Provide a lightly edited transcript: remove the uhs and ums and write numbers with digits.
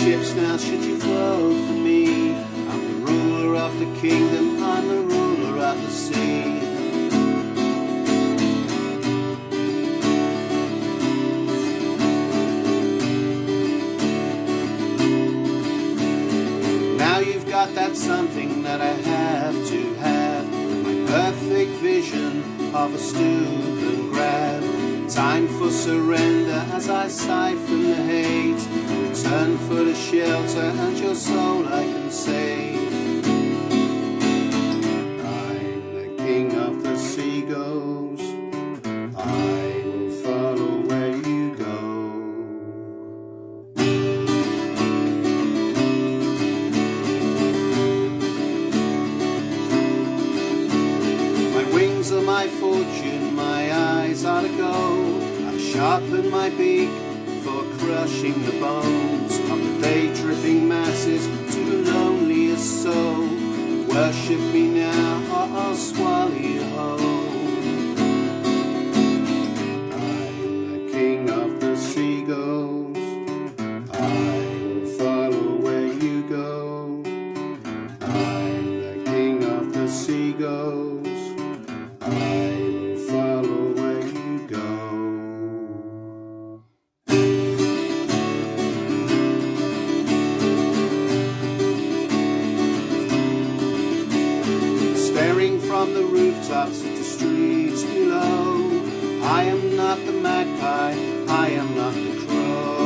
ships now should you float for me. I'm the ruler of the kingdom, I'm the ruler of the sea. Now you've got that something that I have to have, my perfect vision of a stoop and grab. Time for surrender as I siphon the hate, return for the shelter and your soul I can save. I'm the king of the seagulls, I will follow where you go. My wings are my fortune, my eyes are to go. I sharpen my beak for crushing the bones of the day-dripping masses to the loneliest soul. Worship me now or I'll swallow you whole. I'm the king of the seagulls, I will follow where you go. I'm the king of the seagulls, I will follow where you go. Staring from the rooftops at the streets below, I am not the magpie, I am not the crow.